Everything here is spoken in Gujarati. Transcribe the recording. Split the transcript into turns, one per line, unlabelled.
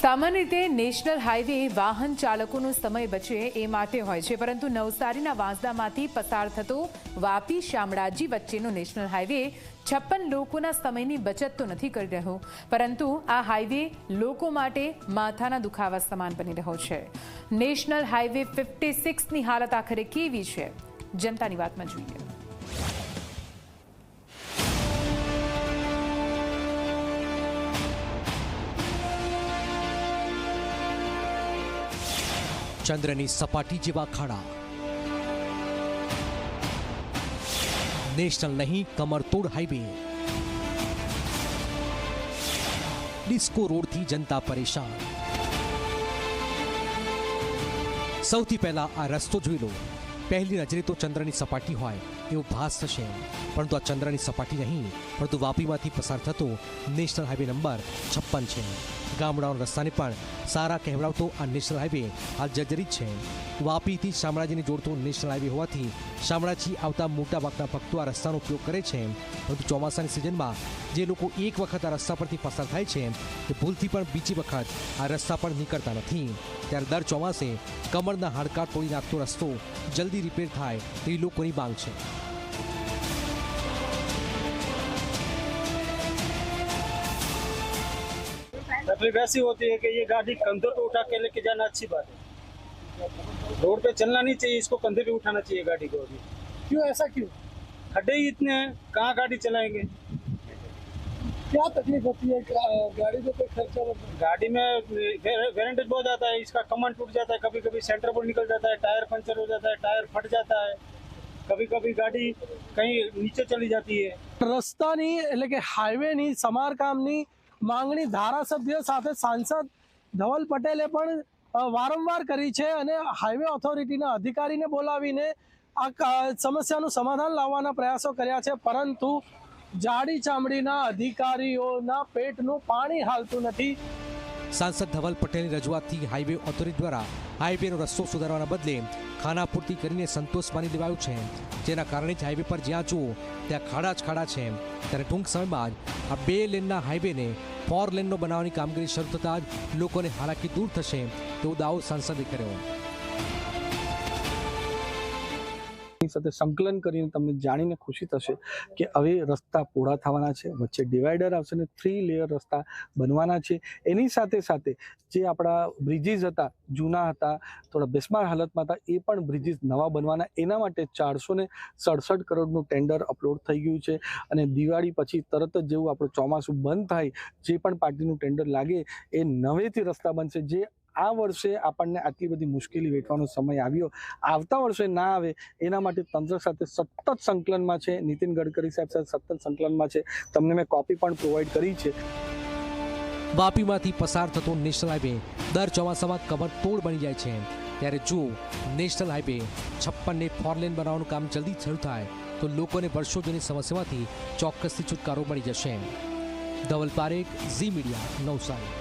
સામાન્ય રીતે નેશનલ હાઈવે વાહન ચાલકોનો સમય બચે એ માટે હોય છે, પરંતુ નવસારીના વાંસદામાંથી પસાર થતો વાપી શામળાજી વચ્ચેનો નેશનલ હાઈવે 56 લોકોના સમયની બચત તો નથી કરી રહ્યો, પરંતુ આ હાઈવે લોકો માટે માથાના દુખાવા સમાન બની રહ્યો છે। નેશનલ હાઈવે 56ની હાલત આખરે કેવી છે, જનતાની વાતમાં જોઈએ।
ચંદ્રની સપાટી જેવા ખાડા, નેશનલ નહીં કમરતોડ હાઈવે, ડિસ્કો રોડથી જનતા પરેશાન। સૌથી પહેલા આ રસ્તો જોઈ લો। પહેલી નજરે તો ચંદ્રની સપાટી હોય એવો ભાસ થશે, પરંતુ આ ચંદ્રની સપાટી નહીં, પરંતુ વાપીમાંથી પસાર થતો નેશનલ હાઈવે નંબર 56 છે। ગામડાઓના રસ્તાને પણ સારા કહેવડાવતો આ નેશનલ હાઈવે હાલ જર્જરિત છે। વાપીથી શામળાજીને જોડતો નેશનલ હાઈવે હોવાથી શામળાજી આવતા મોટાભાગના ભક્તો આ રસ્તાનો ઉપયોગ કરે છે, પરંતુ ચોમાસાની સિઝનમાં જે લોકો એક વખત આ રસ્તા પરથી પસાર થાય છે તે ભૂલથી પણ બીજી વખત આ રસ્તા પર નીકળતા નથી। ત્યારે દર ચોમાસે કમરના હાડકાં તોડી નાખતો રસ્તો જલ્દી રિપેર થાય તેવી લોકોની માંગ છે।
तकलीफ ऐसी होती है कि ये गाड़ी कंधे पे उठा के लेके जाना अच्छी बात है, रोड पे चलना नहीं चाहिए, इसको कंधे पे उठाना चाहिए गाड़ी को। अभी
क्यों, ऐसा क्यों?
खड्डे ही इतने हैं, कहाँ गाड़ी चलाएंगे?
क्या तकलीफ होती है? गाड़ी में कोई खर्चा होता है?
गाड़ी में वेरेंटेज बहुत जाता है, इसका कमर टूट जाता है, कभी कभी सेंटर बोर्ड निकल जाता है, टायर पंचर हो जाता है, टायर फट जाता है, कभी कभी गाड़ी कहीं नीचे चली जाती है।
રસ્તાની એટલે કે હાઈવેની સમારકામની માંગણી ધારાસભ્ય સાથે સાંસદ ધવલ પટેલે પણ વારંવાર કરી છે અને હાઈવે ઓથોરિટીના અધિકારીને બોલાવીને આ સમસ્યાનું સમાધાન લાવવાના પ્રયાસો કર્યા છે, પરંતુ જાડી ચામડીના અધિકારીઓના પેટનું પાણી હાલતું નથી।
સાંસદ ધવલ પટેલની રજૂઆતથી હાઈવે ઓથોરિટી દ્વારા હાઈવેનો રસ્તો સુધારવાના બદલે ખાનાપૂર્તિ કરીને સંતોષ માની લેવાયો છે, જેના કારણે જ હાઈવે પર જ્યાં જુઓ ત્યાં ખાડા જ ખાડા છે। ત્યારે ટૂંક સમયમાં જ આ 2 લેનના હાઈવેને 4 લેનનો બનાવવાની કામગીરી શરૂ થતાં જ લોકોને હાલાકી દૂર થશે તેવો દાવો સાંસદે કર્યો।
સાથે સંકલન કરીને તમને જાણીને ખુશી થશે કે હવે રસ્તા પહોળા થવાના છે, વચ્ચે ડિવાઈડર આવશે ને 3 લેયર રસ્તા બનવાના છે। એની સાથે સાથે જે આપણા બ્રિજીસ હતા, જૂના હતા, થોડા બેસ્માર હાલતમાં હતા, એ પણ બ્રિજીસ નવા બનવાના। એના માટે 467 કરોડનું ટેન્ડર અપલોડ થઈ ગયું છે અને દિવાળી પછી તરત જ જેવું આપણું ચોમાસું બંધ થાય, જે પણ પાર્ટીનું ટેન્ડર લાગે એ નવેથી રસ્તા બનશે। જે આ વર્ષે આપણને આટલી બધી મુશ્કેલી વેઠવાનો સમય આવ્યો, આવતા વર્ષે ના આવે એના માટે તંત્ર સાથે સતત સંકલનમાં છે। નીતિન ગડકરી સાહેબ સાથે સતત સંકલનમાં છે, તમને મેં કોપી પણ પ્રોવાઈડ કરી છે।
વાપીમાંથી પસાર થતો નેશનલ હાઈવે દર ચોમાસામાં કમરતોડ બની જાય છે, ત્યારે જો નેશનલ હાઈવે 56ને 4 લેન બનાવવાનું કામ જલ્દી શરૂ થાય તો લોકોને વર્ષો જૂની સમસ્યામાંથી ચોક્કસથી છુટકારો મળી જશે। ધવલ પારેખ, ઝી મીડિયા, નવસારી।